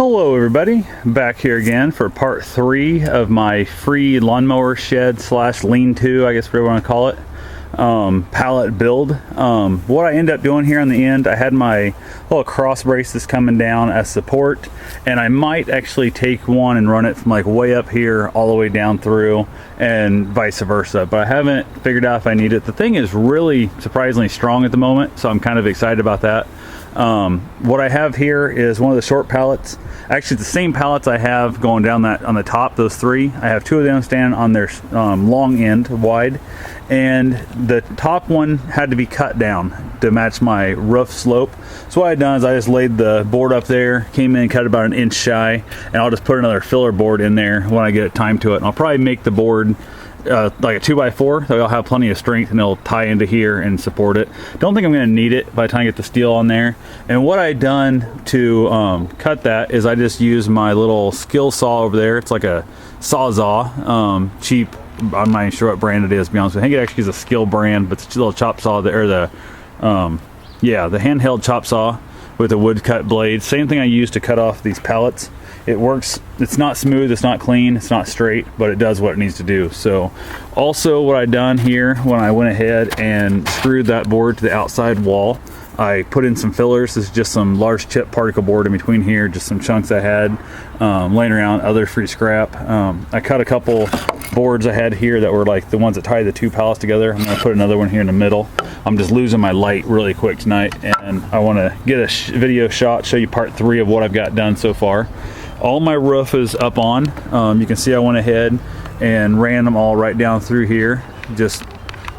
Hello everybody, back here again for part 3 of my free lawnmower shed slash lean-to, I guess whatever you want to call it, pallet build. What I end up doing here on the end, I had my little cross braces coming down as support, and I might actually take one and run it from like way up here all the way down through and vice versa, but I haven't figured out if I need it. The thing is really surprisingly strong at the moment, so I'm kind of excited about that. What I have here is one of the short pallets. Actually, the same pallets I have going down that on the top, those three. I have two of them standing on their long end, wide, and the top one had to be cut down to match my roof slope. So what I've done is I just laid the board up there, came in, cut about an inch shy, and I'll just put another filler board in there when I get it time to it. And I'll probably make the board like a 2x4, so I'll have plenty of strength and it'll tie into here and support it. Don't think I'm going to need it by the time I get the steel on there. And what I done to cut that is I just use my little skill saw over there. It's like a Sawzall, cheap. I'm not even sure what brand it is, to be honest with you. I think it actually is a Skill brand, but it's a little chop saw there, the handheld chop saw with a wood cut blade. Same thing I use to cut off these pallets. It works. It's not smooth, it's not clean, it's not straight, but it does what it needs to do. So also what I done here when I went ahead and screwed that board to the outside wall, I put in some fillers. This is just some large chip particle board in between here, just some chunks I had laying around, other free scrap. I cut a couple boards I had here that were like the ones that tie the two pallets together. I'm going to put another one here in the middle. I'm just losing my light really quick tonight, and I want to get a video shot, show you part 3 of what I've got done so far. All my roof is up on. You can see I went ahead and ran them all right down through here. Just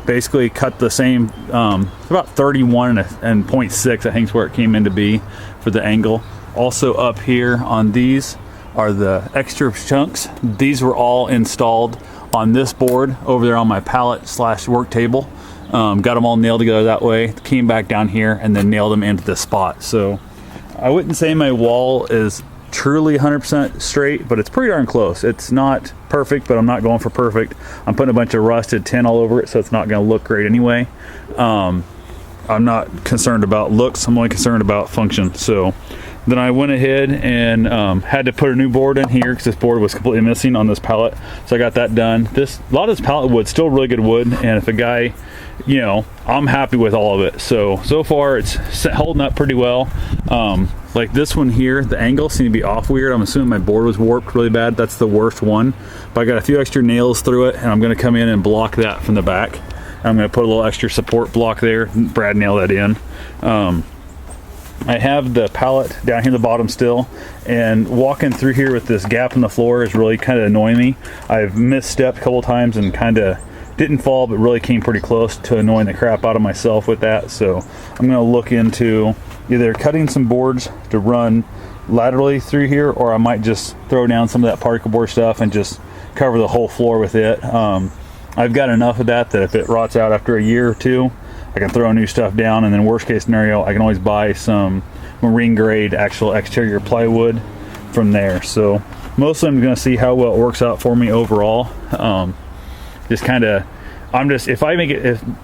basically cut the same, about 31 and 0.6 I think is where it came in to be for the angle. Also up here on these are the extra chunks. These were all installed on this board over there on my pallet slash work table. Got them all nailed together that way. Came back down here and then nailed them into the spot. So I wouldn't say my wall is truly 100% straight, but it's pretty darn close. It's not perfect, but I'm not going for perfect. I'm putting a bunch of rusted tin all over it, so it's not going to look great anyway. I'm not concerned about looks, I'm only concerned about function. So then I went ahead and had to put a new board in here because this board was completely missing on this pallet, so I got that done. A lot of this pallet wood, still really good wood, and if a guy, I'm happy with all of it. So far it's holding up pretty well. Like this one here, the angles seem to be off weird. I'm assuming my board was warped really bad. That's the worst one, but I got a few extra nails through it, and I'm going to come in and block that from the back. I'm going to put a little extra support block there. Brad nailed that in. I have the pallet down here at the bottom still, and walking through here with this gap in the floor is really kind of annoying me. I've misstepped a couple times and kind of didn't fall, but really came pretty close to annoying the crap out of myself with that. So I'm going to look into either cutting some boards to run laterally through here, or I might just throw down some of that particle board stuff and just cover the whole floor with it. I've got enough of that if it rots out after a year or two, I can throw new stuff down, and then worst case scenario, I can always buy some marine grade actual exterior plywood from there. So mostly I'm going to see how well it works out for me overall. If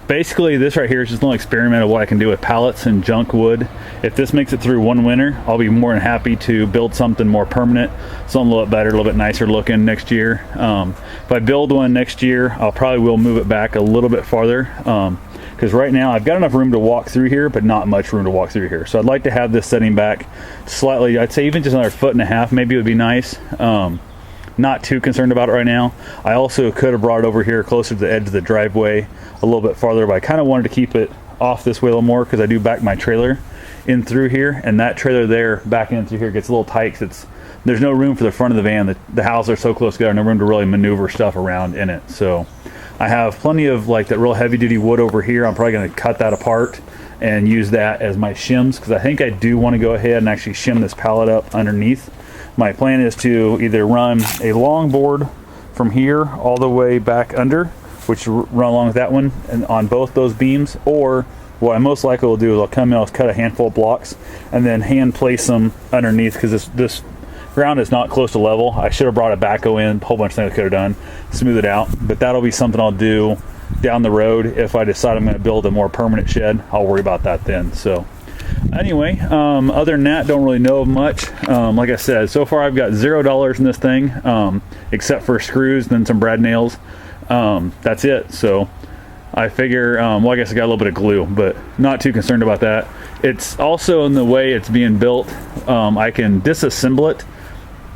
basically this right here is just a little experiment of what I can do with pallets and junk wood. If this makes it through one winter, I'll be more than happy to build something more permanent, something a little bit better, a little bit nicer looking next year. If I build one next year, I'll probably will move it back a little bit farther, because right now I've got enough room to walk through here, but not much room to walk through here. So I'd like to have this setting back slightly. I'd say even just another 1.5 feet maybe would be nice. Not too concerned about it right now. I also could have brought it over here closer to the edge of the driveway a little bit farther, but I kind of wanted to keep it off this way a little more because I do back my trailer in through here, and that trailer there backing in through here gets a little tight because there's no room for the front of the van. The houses are so close together, no room to really maneuver stuff around in it. So I have plenty of like that real heavy duty wood over here. I'm probably going to cut that apart and use that as my shims, because I think I do want to go ahead and actually shim this pallet up underneath. My plan is to either run a long board from here all the way back under, which run along with that one and on both those beams, or what I most likely will do is I'll come in, I'll cut a handful of blocks and then hand place them underneath, because this ground is not close to level. I should have brought a backhoe in, a whole bunch of things I could have done, smooth it out, but that'll be something I'll do down the road. If I decide I'm going to build a more permanent shed, I'll worry about that then. So Anyway, other than that, don't really know of much. Like I said, so far I've got $0 in this thing, except for screws and then some brad nails. That's it. So I figure, well, I guess I got a little bit of glue, but not too concerned about that. It's also in the way it's being built. I can disassemble it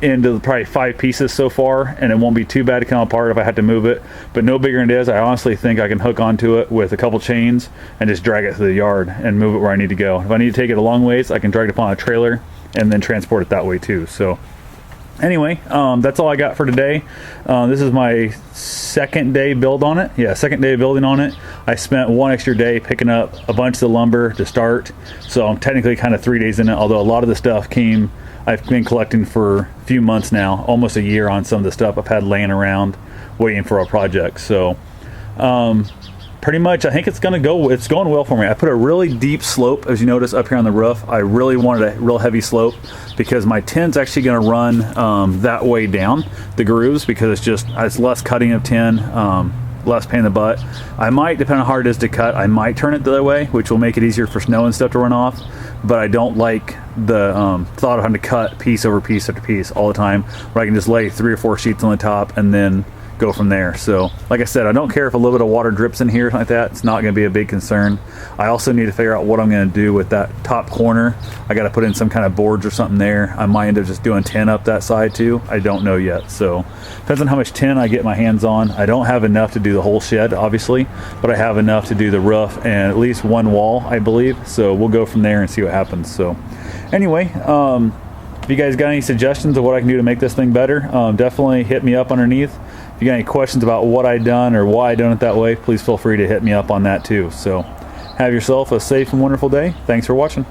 into probably 5 pieces so far, and it won't be too bad to come apart if I had to move it, but no bigger than it is. I honestly think I can hook onto it with a couple chains and just drag it to the yard and move it where I need to go. If I need to take it a long ways, I can drag it upon a trailer and then transport it that way too. So anyway, that's all I got for today. This is my second day build on it. Yeah, second day building on it. I spent 1 extra day picking up a bunch of the lumber to start, so I'm technically kind of 3 days in it, although a lot of the stuff I've been collecting for a few months now, almost a year on some of the stuff I've had laying around waiting for a project. So pretty much I think it's going well for me. I put a really deep slope, as you notice, up here on the roof. I really wanted a real heavy slope because my tin's actually going to run that way down the grooves, because it's less cutting of tin, less pain in the butt. I might, depending on how hard it is to cut, I might turn it the other way, which will make it easier for snow and stuff to run off. But I don't like the thought of having to cut piece over piece after piece all the time, where I can just lay 3 or 4 sheets on the top and then go from there. So like I said, I don't care if a little bit of water drips in here like that. It's not going to be a big concern. I also need to figure out what I'm going to do with that top corner. I got to put in some kind of boards or something there. I might end up just doing tin up that side too. I don't know yet. So depends on how much tin I get my hands on. I don't have enough to do the whole shed, obviously, but I have enough to do the roof and at least one wall, I believe. So we'll go from there and see what happens. So anyway, if you guys got any suggestions of what I can do to make this thing better, definitely hit me up underneath. If you got any questions about what I done or why I done it that way, please feel free to hit me up on that too. So have yourself a safe and wonderful day. Thanks for watching.